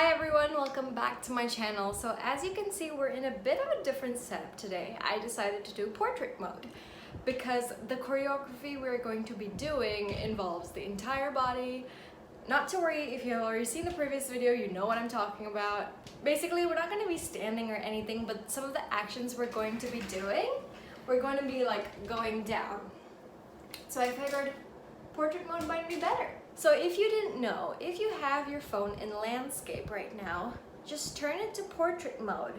Hi everyone, welcome back to my channel. So as you can see, we're in a bit of a different setup today. I decided to do portrait mode because the choreography we're going to be doing involves the entire body. Not to worry, if you have already seen the previous video, you know what I'm talking about. Basically, we're not going to be standing or anything, but some of the actions we're going to be doing, we're going to be like going down. So I figured portrait mode might be better. So if you didn't know, if you have your phone in landscape right now, just turn it to portrait mode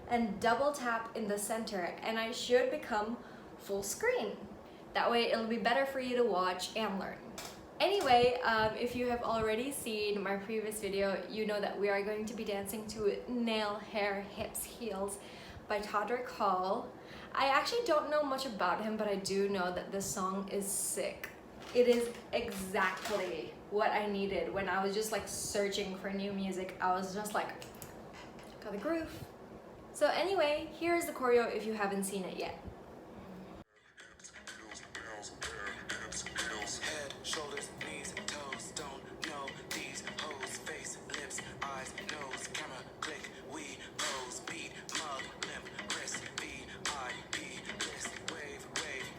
and double tap in the center and I should become full screen. That way it'll be better for you to watch and learn. Anyway, if you have already seen my previous video, you know that we are going to be dancing to Nail, Hair, Hips, Heels by Todrick. I actually don't know much about him, but I do know that this song is sick. It is exactly what I needed when I was just like searching for new music. I was just like, got the groove. So anyway, here's the choreo if you haven't seen it yet. Head, shoulders, knees, toes, don't know these hoes, face, lips, eyes, nose, camera, click, we pose, beat, mug, limp, wrist, VIP, list, wave,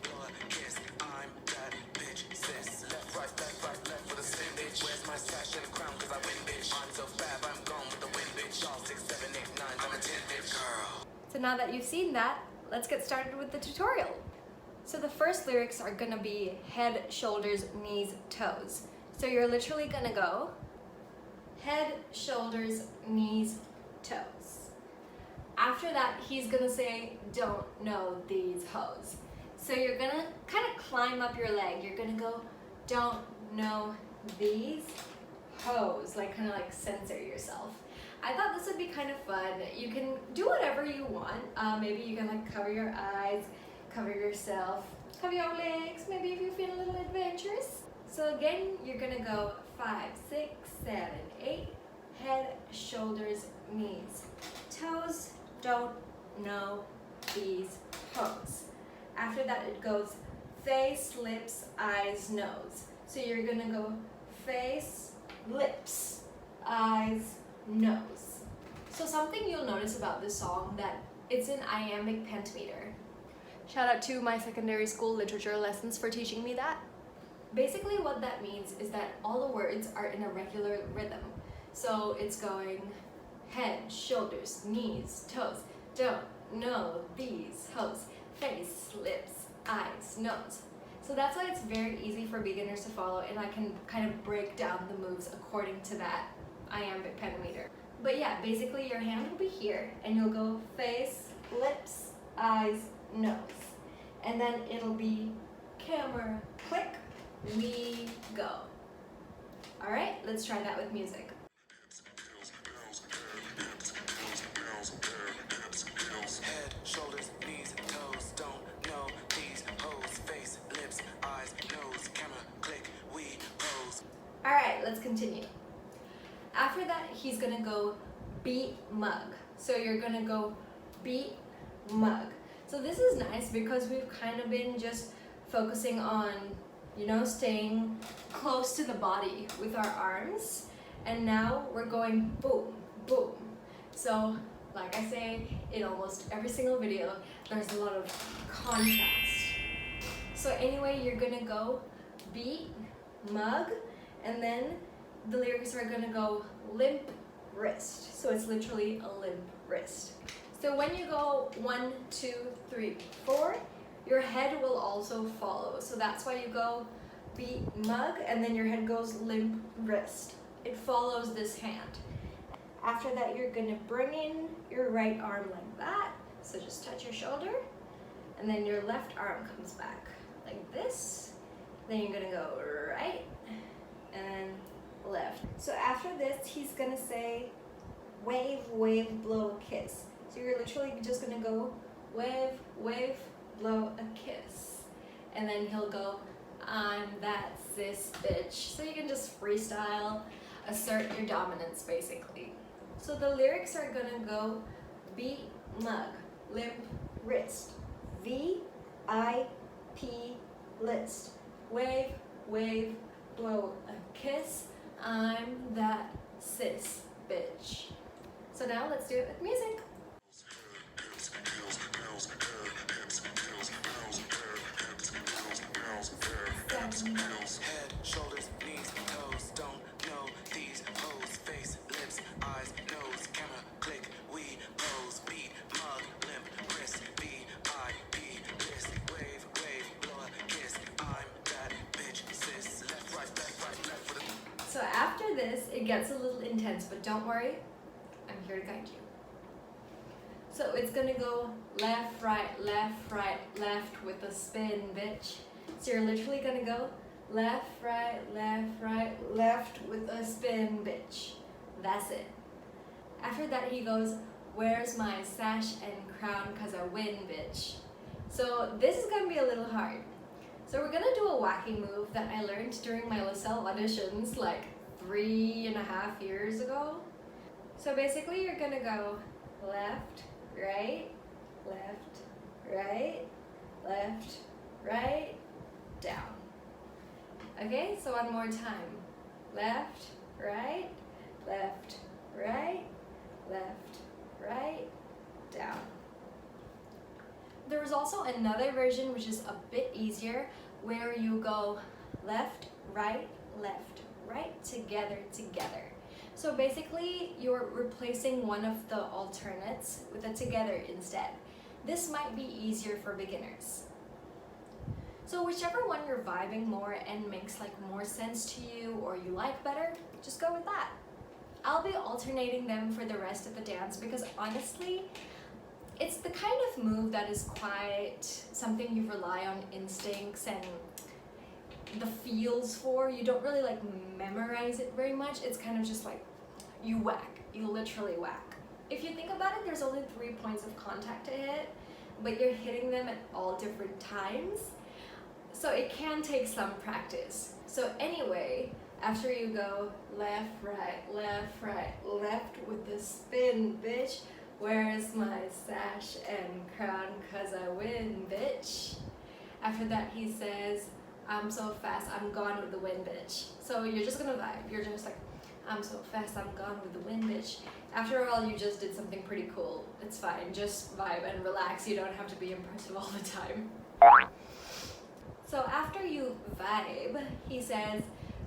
blow a kiss, I'm that bitch, sis, left, right, with a spin, bitch, where's my sash and crown, cause I win, bitch, I'm so fab, I'm gone with the wind, bitch, all 6, 7, 8, 9, I'm a 10, bitch, girl. So now that you've seen that, let's get started with the tutorial. So the first lyrics are gonna be head, shoulders, knees, toes. So you're literally gonna go head, shoulders, knees, toes. After that, he's gonna say, don't know these hoes. So you're gonna kind of climb up your leg. You're gonna go, don't know these hoes, like kind of like censor yourself. I thought this would be kind of fun. You can do whatever you want. Maybe you can like cover your eyes, cover yourself, cover your legs, maybe if you feel a little adventurous. So again, you're gonna go 5, 6, 7, 8, head, shoulders, knees, toes, don't know these hoes. After that, it goes face, lips, eyes, nose. So you're gonna go face, lips, eyes, nose. So something you'll notice about this song that it's in iambic pentameter. Shout out to my secondary school literature lessons for teaching me that. Basically what that means is that all the words are in a regular rhythm. So it's going head, shoulders, knees, toes, don't know these hoes, face, lips, eyes, nose. So that's why it's very easy for beginners to follow and I can kind of break down the moves according to that iambic pentameter. But yeah, basically your hand will be here and you'll go face, lips, eyes, nose. And then it'll be camera, click, we go. All right, let's try that with music. Head, shoulders, knees, toes, don't know these hoes, face, lips, eyes, nose, camera, click, we pose. All right, let's continue. After that, he's gonna go beat mug. So you're gonna go beat mug. So this is nice because we've kind of been just focusing on, you know, staying close to the body with our arms. And now we're going boom, boom. So like I say in almost every single video, there's a lot of contrast. So anyway, you're gonna go beat, mug, and then the lyrics are gonna go limp wrist. So it's literally a limp wrist. So when you go 1, 2, 3, 4, your head will also follow. So that's why you go beat mug and then your head goes limp wrist. It follows this hand. After that, you're gonna bring in your right arm like that. So just touch your shoulder and then your left arm comes back like this. Then you're gonna go right and left. So after this, he's gonna say wave, wave, blow a kiss. So you're literally just gonna go wave, wave, blow a kiss. And then he'll go, I'm that sis bitch. So you can just freestyle, assert your dominance basically. So the lyrics are gonna go beat, mug, limp, wrist, VIP, list, wave, wave, blow a kiss, I'm that sis bitch. So now let's do it with music. Head, shoulders, knees, toes, don't know these hoes, face, lips, eyes, nose, camera, click, we pose, beat, mug, limp, wrist, VIP, list, wave, blow a kiss, I'm that bitch, sis, left, right, left, with a... So after this, it gets a little intense, but don't worry, I'm here to guide you. So it's gonna go left, right, left with a spin, bitch. So you're literally gonna go left, right, left with a spin, bitch. That's it. After that he goes, where's my sash and crown cause I win, bitch. So this is gonna be a little hard. So we're gonna do a wacky move that I learned during my LaSalle auditions like 3.5 years ago. So basically you're gonna go left, right, down. Okay, so one more time. Left, right, down. There was also another version which is a bit easier where you go left, right, together. So basically you're replacing one of the alternates with a together instead. This might be easier for beginners. So whichever one you're vibing more and makes like more sense to you or you like better, just go with that. I'll be alternating them for the rest of the dance because honestly, it's the kind of move that is quite something you rely on instincts and the feels for. You don't really like memorize it very much. It's kind of just like you whack, you literally whack. If you think about it, there's only 3 points of contact to hit, but you're hitting them at all different times. So it can take some practice. So anyway, after you go left, right, left with the spin, bitch. Where's my sash and crown cause I win, bitch. After that he says, I'm so fast, I'm gone with the wind, bitch. So you're just gonna vibe. You're just like, I'm so fast, I'm gone with the wind, bitch. After all, you just did something pretty cool. It's fine, just vibe and relax. You don't have to be impressive all the time. So after you vibe, he says,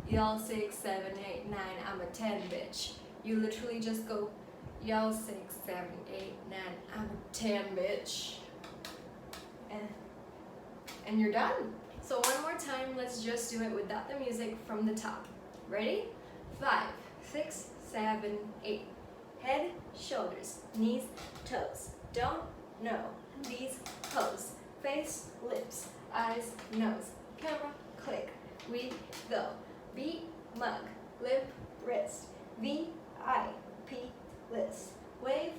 y'all 6, 7, 8, 9, I'm a 10, bitch. You literally just go, y'all 6, 7, 8, 9, I'm a 10, bitch. And you're done. So one more time, let's just do it without the music from the top. Ready? 5, 6, 7, 8. Head, shoulders, knees, toes. Don't know these hoes. Face, lips, eyes, nose. Camera, click. We go. Beat, mug, limp, wrist. VIP list. Wave,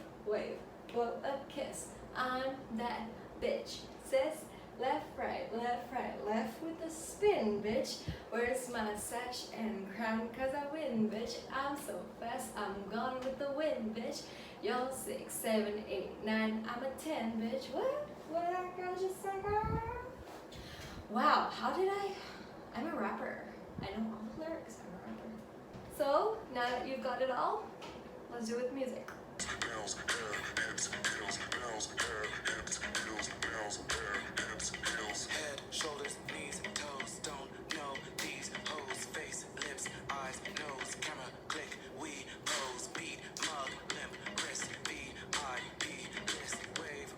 blow a kiss. I'm that bitch. Sis, left, right, left with the spin, bitch. Where's my sash and crown cause I win, bitch. I'm so fast, I'm gone with the wind, bitch. Y'all 6, 7, 8, 9, I'm a 10, bitch. What did that girl just say, girl? Wow, I'm a rapper. I know all the lyrics, I'm a rapper. So, now that you've got it all, let's do it with music. Head, shoulders, knees, toes, don't know these hoes, face, lips, eyes, nose, camera, click, we pose, beat, mug, limp, wrist, VIP, list, wave,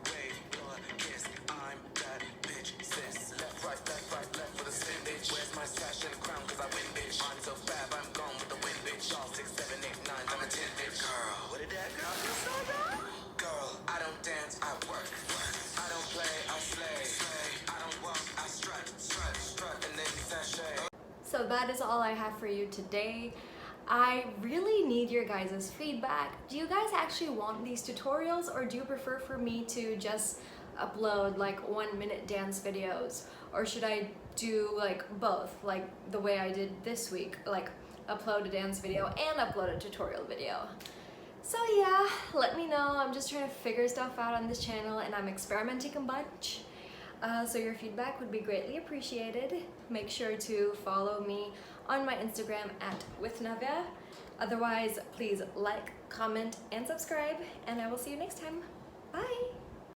blow a kiss, I'm that bitch, sis, left, right, with a spin, bitch, where's my sash and crown, cause I win, bitch, I'm so fab, I'm gone with the wind, bitch, all 6, 7, 8, 9, I'm a 10, bitch, girl, what did that girl just say, girl, I don't dance, I work, I don't play, I slay, I don't walk, I strut, and then sashay. So that is all I have for you today. I really need your guys' feedback. Do you guys actually want these tutorials or do you prefer for me to just upload like 1-minute dance videos? Or should I do like both, like the way I did this week, like upload a dance video and upload a tutorial video? So yeah, let me know. I'm just trying to figure stuff out on this channel and I'm experimenting a bunch. So your feedback would be greatly appreciated. Make sure to follow me on my Instagram @withnavya. Otherwise, please like, comment, and subscribe, and I will see you next time. Bye!